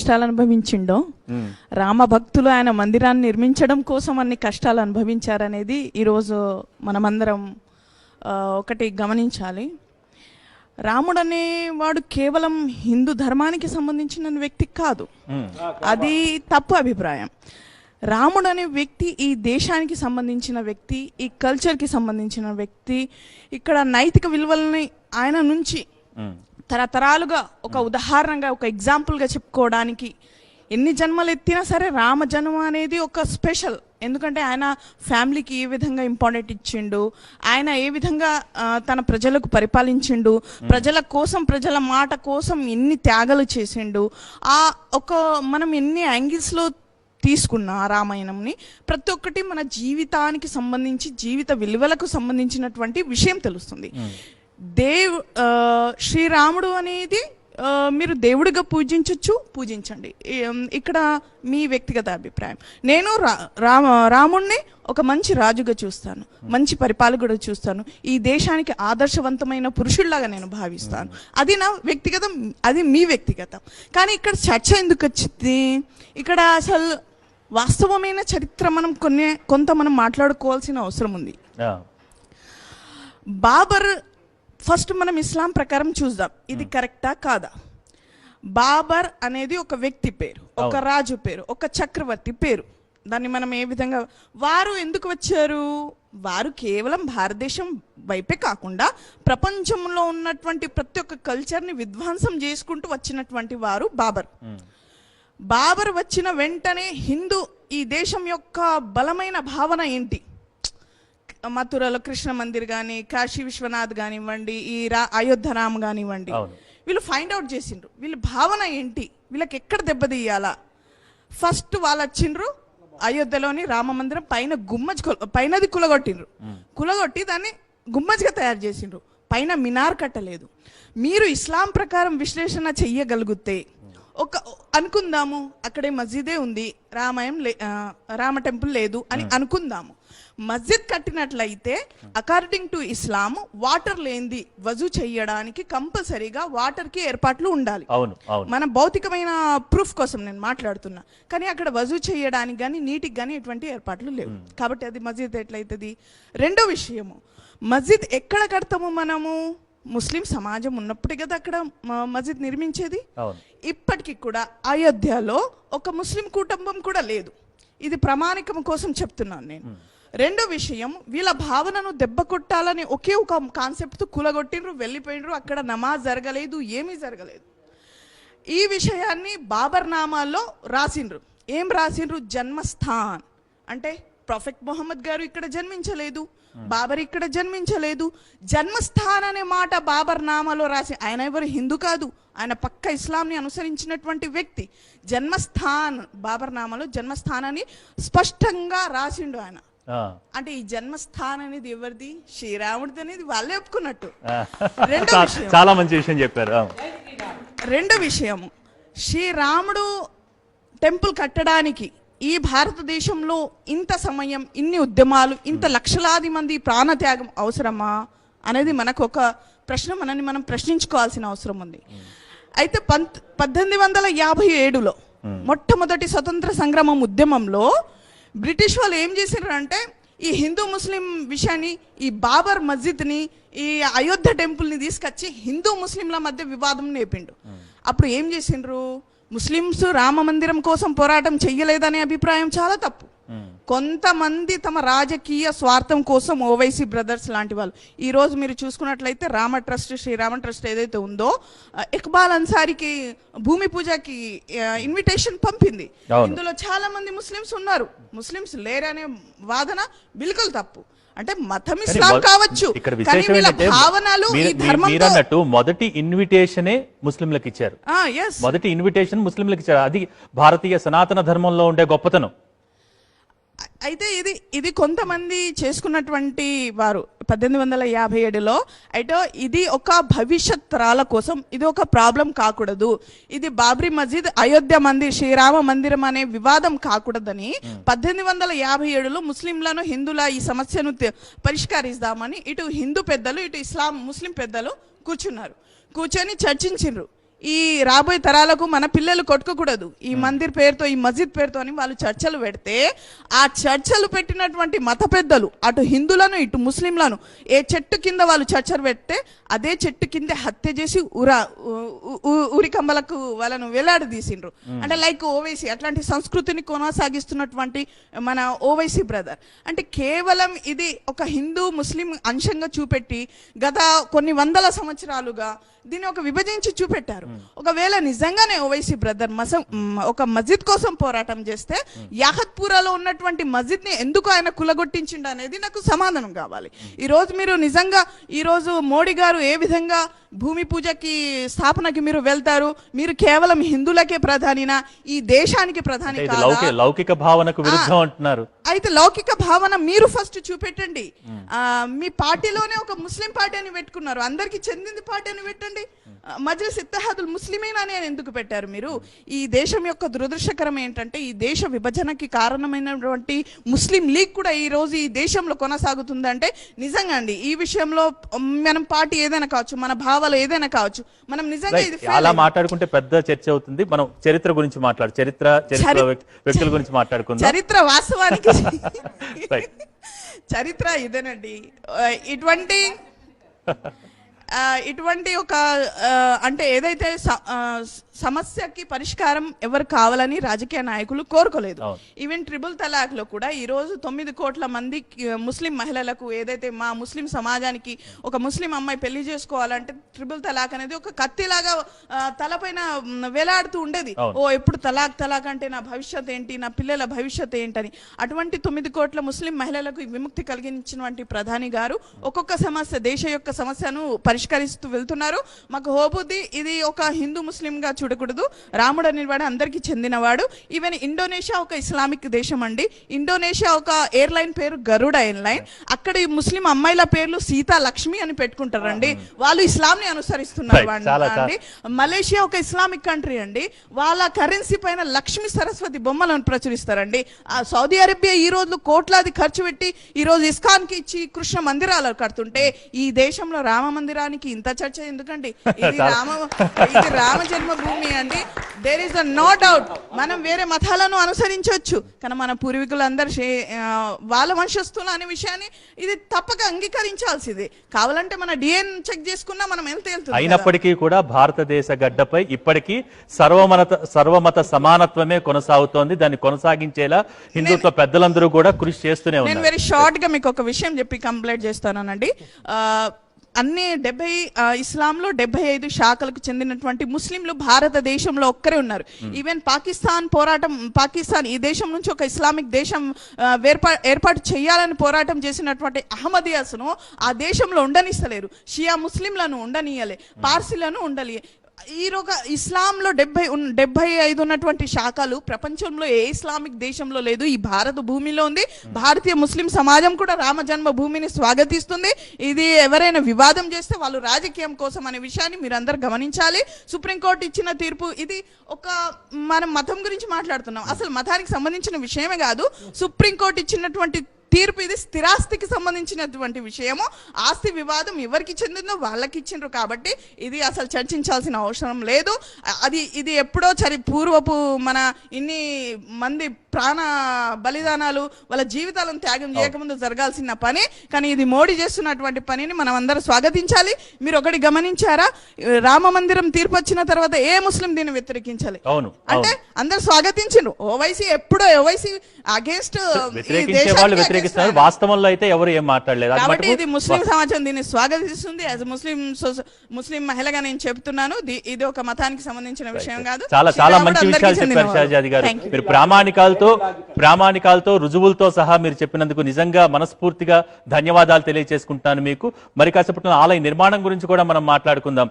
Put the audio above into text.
కష్టాలు అనుభవించిండో, రామ భక్తులు ఆయన మందిరాన్ని నిర్మించడం కోసం అన్ని కష్టాలు అనుభవించారనేది ఈరోజు మనమందరం ఒకటి గమనించాలి. రాముడు అనేవాడు కేవలం హిందూ ధర్మానికి సంబంధించిన వ్యక్తి కాదు, అది తప్పు అభిప్రాయం. రాముడు అనే వ్యక్తి ఈ దేశానికి సంబంధించిన వ్యక్తి, ఈ కల్చర్కి సంబంధించిన వ్యక్తి. ఇక్కడ నైతిక విలువలని ఆయన నుంచి తరతరాలుగా ఒక ఉదాహరణగా, ఒక ఎగ్జాంపుల్గా చెప్పుకోవడానికి ఎన్ని జన్మలు ఎత్తినా సరే రామ జన్మ అనేది ఒక స్పెషల్. ఎందుకంటే ఆయన ఫ్యామిలీకి ఏ విధంగా ఇంపార్టెంట్ ఇచ్చిండు, ఆయన ఏ విధంగా తన ప్రజలకు పరిపాలించిండు, ప్రజల కోసం, ప్రజల మాట కోసం ఎన్ని త్యాగాలు చేసిండు. మనం ఎన్ని యాంగిల్స్లో తీసుకున్న రామాయణంని ప్రతి ఒక్కటి మన జీవితానికి సంబంధించి, జీవిత విలువలకు సంబంధించినటువంటి విషయం తెలుస్తుంది. శ్రీరాముడు అనేది మీరు దేవుడిగా పూజించండి. ఇక్కడ మీ వ్యక్తిగత అభిప్రాయం. నేను రాముణ్ణి ఒక మంచి రాజుగా చూస్తాను, మంచి పరిపాలకుడు చూస్తాను, ఈ దేశానికి ఆదర్శవంతమైన పురుషుల్లాగా నేను భావిస్తాను. అది నా వ్యక్తిగతం, అది మీ వ్యక్తిగతం. కానీ ఇక్కడ చర్చ ఎందుకు వచ్చింది? ఇక్కడ అసలు వాస్తవమైన చరిత్ర కొంత మనం మాట్లాడుకోవాల్సిన అవసరం ఉంది. బాబర్ ఫస్ట్ మనం ఇస్లాం ప్రకారం చూద్దాం, ఇది కరెక్టా కాదా. బాబర్ అనేది ఒక వ్యక్తి పేరు, ఒక రాజు పేరు, ఒక చక్రవర్తి పేరు. దాన్ని మనం ఏ విధంగా, వారు ఎందుకు వచ్చారు? వారు కేవలం భారతదేశం వైపే కాకుండా ప్రపంచంలో ఉన్నటువంటి ప్రతి ఒక్క కల్చర్ని విధ్వంసం చేసుకుంటూ వచ్చినటువంటి వారు బాబర్. బాబర్ వచ్చిన వెంటనే ఈ దేశం యొక్క బలమైన భావన ఏంటి? మథురలో కృష్ణ మందిర్ కానీ, కాశీ విశ్వనాథ్ కానివ్వండి, ఈ అయోధ్య రామ్ కానివ్వండి, వీళ్ళు ఫైండ్ అవుట్ చేసిండ్రు వీళ్ళ భావన ఏంటి, వీళ్ళకి ఎక్కడ దెబ్బతీయాలా. ఫస్ట్ వాళ్ళు వచ్చిండ్రు అయోధ్యలోని రామ మందిరం పైనది కులగొట్టి దాన్ని గుమ్మజ్గా తయారు చేసిండ్రు. పైన మినార్ కట్టలేదు. మీరు ఇస్లాం ప్రకారం విశ్లేషణ చెయ్యగలిగితే అనుకుందాము, అక్కడే మస్జిదే ఉంది, రామ టెంపుల్ లేదు అని అనుకుందాము. మస్జిద్ కట్టినట్లయితే అకార్డింగ్ టు ఇస్లాం వాటర్ లేనిది వజూ చేయడానికి కంపల్సరీగా వాటర్ కి ఏర్పాట్లు ఉండాలి. మన భౌతికమైన ప్రూఫ్ కోసం నేను మాట్లాడుతున్నా. కానీ అక్కడ వజూ చేయడానికి కానీ నీటికి కానీ ఎటువంటి ఏర్పాట్లు లేవు. కాబట్టి అది మస్జిద్ ఎట్లయితుంది? రెండో విషయము, మస్జిద్ ఎక్కడ కడతాము మనము? ముస్లిం సమాజం ఉన్నప్పుడే కదా అక్కడ మస్జిద్ నిర్మించేది. ఇప్పటికి కూడా అయోధ్యలో ఒక ముస్లిం కుటుంబం కూడా లేదు. ఇది ప్రామాణికం కోసం చెప్తున్నాను నేను. రెండో విషయం, వీళ్ళ భావనను దెబ్బ కొట్టాలని ఒకే ఒక కాన్సెప్ట్ కూలగొట్టిండ్రు, వెళ్ళిపోయినరు. అక్కడ నమాజ్ జరగలేదు, ఏమీ జరగలేదు. ఈ విషయాన్ని బాబర్ నామాల్లో రాసిండ్రు. ఏం రాసిండ్రు? జన్మస్థాన్ అంటే ప్రొఫెట్ మొహమ్మద్ గారు ఇక్కడ జన్మించలేదు, బాబర్ ఇక్కడ జన్మించలేదు. జన్మస్థాన్ అనే మాట బాబర్ నామాలో రాసి, ఆయన ఎవరు హిందూ కాదు, ఆయన పక్క ఇస్లాంని అనుసరించినటువంటి వ్యక్తి. జన్మస్థాన్ బాబర్ నామాలో జన్మస్థానాన్ని స్పష్టంగా రాసిండు ఆయన. అంటే ఈ జన్మస్థానం అనేది ఎవరిది? శ్రీరాముడిది అనేది వాళ్ళే ఒప్పుకున్నట్టు. చాలా మంచి విషయం చెప్పారు. రెండో విషయం, శ్రీరాముడు టెంపుల్ కట్టడానికి ఈ భారతదేశంలో ఇంత సమయం, ఇన్ని ఉద్యమాలు, ఇంత లక్షలాది మంది ప్రాణత్యాగం అవసరమా అనేది మనకు ఒక ప్రశ్న, మనం ప్రశ్నించుకోవాల్సిన అవసరం ఉంది. అయితే 1857లో మొట్టమొదటి స్వతంత్ర సంగ్రామం ఉద్యమంలో బ్రిటిష్ వాళ్ళు ఏం చేశారు అంటే, ఈ హిందూ ముస్లిం విషయాన్ని, ఈ బాబర్ మస్జిద్ని, ఈ అయోధ్య టెంపుల్ని తీసుకొచ్చి హిందూ ముస్లింల మధ్య వివాదం నేపిండు. అప్పుడు ఏం చేసిండ్రు? ముస్లింస్ రామ మందిరం కోసం పోరాటం చెయ్యలేదనే అభిప్రాయం చాలా తప్పు. కొంతమంది తమ రాజకీయ స్వార్థం కోసం, ఓవైసీ బ్రదర్స్ లాంటి వాళ్ళు, ఈ రోజు మీరు చూసుకున్నట్లయితే రామ ట్రస్ట్, శ్రీరామ ట్రస్ట్ ఏదైతే ఉందో, ఇక్బాల్ అన్సారీకి భూమి పూజకి ఇన్విటేషన్ పంపింది. ఇందులో చాలా మంది ముస్లింస్ ఉన్నారు. ముస్లింస్ లేరనే వాదన బిల్కుల్ తప్పు. అంటే మతం ఇస్లాం కావచ్చు, భావనలు అన్నట్టు మొదటి ఇన్విటేషనే ముస్లింలకు ఇచ్చారు. మొదటి ఇన్విటేషన్ ముస్లింలకు ఇచ్చారు. అది భారతీయ సనాతన ధర్మంలో ఉండే గొప్పతనం. అయితే ఇది కొంతమంది చేసుకున్నటువంటి వారు 1857లో. అయితే ఇది ఒక భవిష్యత్ తరాల కోసం ఇది ఒక ప్రాబ్లం కాకూడదు, ఇది బాబ్రీ మస్జిద్, అయోధ్య మందిర్, శ్రీరామ మందిరం అనే వివాదం కాకూడదని 1857లో ముస్లింలను, హిందువుల ఈ సమస్యను పరిష్కరిస్తామని ఇటు హిందూ పెద్దలు, ఇటు ముస్లిం పెద్దలు కూర్చున్నారు. కూర్చొని చర్చించిండ్రు. ఈ రాబోయే తరాలకు మన పిల్లలు కొట్టుకోకూడదు ఈ మందిర్ పేరుతో, ఈ మస్జిద్ పేరుతో అని వాళ్ళు చర్చలు పెడితే, ఆ చర్చలు పెట్టినటువంటి మత పెద్దలు అటు హిందువులను ఇటు ముస్లింలను ఏ చెట్టు కింద వాళ్ళు చర్చలు పెడితే అదే చెట్టు కింద హత్య చేసి ఉరికంబలకు వాళ్ళను వేలాడదీసిండ్రు. అంటే లైక్ ఓవైసీ అట్లాంటి సంస్కృతిని కొనసాగిస్తున్నటువంటి మన ఓవైసీ బ్రదర్. అంటే కేవలం ఇది ఒక హిందూ ముస్లిం అంశంగా చూపెట్టి గత కొన్ని వందల సంవత్సరాలుగా దీన్ని ఒక విభజించి చూపెట్టారు. ఒకవేళ నిజంగానే ఓవైసీ బ్రదర్ ఒక మస్జిద్ కోసం పోరాటం చేస్తే యాహత్పూరాలో ఉన్నటువంటి మస్జిద్ ని ఎందుకు ఆయన కులగొట్టించిండు అనేది నాకు సమాధానం కావాలి. ఈ రోజు మీరు నిజంగా ఈ రోజు మోడీ గారు ఏ విధంగా భూమి పూజకి స్థాపనకి మీరు వెళ్తారు, మీరు కేవలం హిందువులకే ప్రధానినా, ఈ దేశానికి ప్రధాని కాదా? లౌకిక భావనకు విరుద్ధం అంటున్నారు. అయితే లౌకిక భావన మీరు ఫస్ట్ చూపెట్టండి. మీ పార్టీలోనే ఒక ముస్లిం పార్టీ అని పెట్టుకున్నారు, అందరికి చెందింది పార్టీ అని పెట్టండి. మజ్లిస్ ఇత్తహాదుల్ ముస్లిమీన్ అని ఎందుకు పెట్టారు మీరు? ఈ దేశం యొక్క దురదృష్టకరం ఏంటంటే ఈ దేశ విభజనకి కారణమైనటువంటి ముస్లిం లీగ్ కూడా ఈ రోజు ఈ దేశంలో కొనసాగుతుందంటే నిజంగా అండి ఈ విషయంలో మనం పార్టీ ఏదైనా కావచ్చు, మన భావాలు ఏదైనా కావచ్చు, మనం నిజంగా ఇది అలా మాట్లాడుకుంటే పెద్ద చర్చ అవుతుంది. మనం చరిత్ర గురించి చరిత్ర వ్యక్తుల గురించి మాట్లాడుకుందాం. చరిత్ర వాస్తవానికి చరిత్ర ఇదేనండి. ఇటువంటి ఒక అంటే ఏదైతే సమస్యకి పరిష్కారం ఎవరు కావాలని రాజకీయ నాయకులు కోరుకోలేదు. ఈవెన్ ట్రిపుల్ తలాక్ లో కూడా ఈ రోజు 9 కోట్ల మంది ముస్లిం మహిళలకు ఏదైతే మా ముస్లిం సమాజానికి ఒక ముస్లిం అమ్మాయి పెళ్లి చేసుకోవాలంటే ట్రిపుల్ తలాక్ అనేది ఒక కత్తిలాగా తలపైన వేలాడుతూ ఉండేది. ఓ ఎప్పుడు తలాక్ అంటే నా భవిష్యత్ ఏంటి, నా పిల్లల భవిష్యత్ ఏంటని. అటువంటి 9 కోట్ల ముస్లిం మహిళలకు విముక్తి కలిగించినటువంటి ప్రధాని గారు ఒక్కొక్క సమస్య దేశ యొక్క సమస్యను పరిష్కరిస్తూ వెళ్తున్నారు. మాకు హోబుద్ది ఇది ఒక హిందూ ముస్లిం గా చూడకూడదు. రాముడు అనేవాడు అందరికి చెందినవాడు. ఈవెన్ ఇండోనేషియా ఒక ఇస్లామిక్ దేశం అండి. ఇండోనేషియా ఒక ఎయిర్లైన్ పేరు గరుడ ఎయిర్లైన్. అక్కడ ఈ ముస్లిం అమ్మాయిల పేర్లు సీతా లక్ష్మి అని పెట్టుకుంటారండి. వాళ్ళు ఇస్లాం ని అనుసరిస్తున్నారు అండి. మలేషియా ఒక ఇస్లామిక్ కంట్రీ అండి. వాళ్ళ కరెన్సీ పైన లక్ష్మి సరస్వతి బొమ్మలను ప్రచురిస్తారండి. సౌదీ అరేబియా ఈ రోజు కోట్లాది ఖర్చు పెట్టి ఈ రోజు ఇస్కాన్ కి ఇచ్చి కృష్ణ మందిరాలు కడుతుంటే ఈ దేశంలో రామ మందిరానికి ఇంత చర్చ ఎందుకండి? ఇది రామ జన్మభూమి అండి. దేర్ ఇస్ నో డౌట్ మనం వేరే మతాలను అనుసరించవచ్చు, కానీ మన పూర్వీకులందరూ వాళ్ళ వంశస్థులు అనే విషయాన్ని ఇది తప్పక అంగీకరించాల్సింది. కావాలంటే మన డిఎన్ చెక్ చేసుకున్నా మనం వెళ్తుంది. అయినప్పటికీ కూడా భారతదేశ గడ్డపై ఇప్పటికీ సర్వమత సమానత్వమే కొనసాగుతోంది. దాన్ని కొనసాగించేలా హిందుత్వ పెద్దలందరూ కూడా కృషి చేస్తూనే ఉన్నారు. నేను వెరీ షార్ట్ గా మీకు ఒక విషయం చెప్పి కంప్లీట్ చేస్తానండి. అన్ని ఇస్లాంలో 75 శాఖలకు చెందినటువంటి ముస్లింలు భారతదేశంలో ఒక్కరే ఉన్నారు. ఈవెన్ పాకిస్తాన్ ఈ దేశం నుంచి ఒక ఇస్లామిక్ దేశం ఏర్పాటు చేయాలని పోరాటం చేసినటువంటి అహ్మదియాస్ను ఆ దేశంలో ఉండనిస్తలేరు. షియా ముస్లింలను ఉండనీయలే, పార్సీలను ఉండలే. ఈ ఇస్లాంలో 75 ఉన్నటువంటి శాఖలు ప్రపంచంలో ఏ ఇస్లామిక్ దేశంలో లేదు, ఈ భారత భూమిలో ఉంది. భారతీయ ముస్లిం సమాజం కూడా రామ జన్మ భూమిని స్వాగతిస్తుంది. ఇది ఎవరైనా వివాదం చేస్తే వాళ్ళు రాజకీయం కోసం అనే విషయాన్ని మీరు అందరు గమనించాలి. సుప్రీంకోర్టు ఇచ్చిన తీర్పు ఇది మనం మతం గురించి మాట్లాడుతున్నాం, అసలు మతానికి సంబంధించిన విషయమే కాదు. సుప్రీంకోర్టు ఇచ్చినటువంటి తీర్పు ఇది స్థిరాస్తికి సంబంధించినటువంటి విషయము. ఆస్తి వివాదం ఎవరికి చెందిందో వాళ్ళకి ఇచ్చిండ్రు కాబట్టి ఇది అసలు చర్చించాల్సిన అవసరం లేదు. ఇది ఎప్పుడో పూర్వపు మన ఇన్ని మంది ప్రాణ బలిదానాలు వాళ్ళ జీవితాలను త్యాగం చేయకముందు జరగాల్సిన పని, కానీ ఇది మోడీ చేస్తున్నటువంటి పనిని మనం అందరూ స్వాగతించాలి. మీరు ఒకటి గమనించారా, రామ మందిరం తీర్పు వచ్చిన తర్వాత ఏ ముస్లిం దీన్ని వ్యతిరేకించాలి అంటే అందరు స్వాగతించారు. ఓవైసీ ఎప్పుడో ఓవైసీ అగేన్స్ట్ వాస్తవంలో అయితే ఎవరు ఏం మాట్లాడలేదు కాబట్టి ఇది ముస్లిం సమాజం దీన్ని స్వాగతిస్తుంది. యాజ్ ముస్లిం మహిళగా నేను చెప్తున్నాను, ఇది ఒక మతానికి సంబంధించిన విషయం కాదు. చాలా మంచి విషయాలు చెప్పారు షాజాది గారు. మీరు ప్రామాణికాలతో రుజువులతో సహా మీరు చెప్పినందుకు నిజంగా మనస్ఫూర్తిగా ధన్యవాదాలు తెలియజేసుకుంటున్నాను మీకు. మరి కాసేపట్లో ఆలయ నిర్మాణం గురించి కూడా మనం మాట్లాడుకుందాం.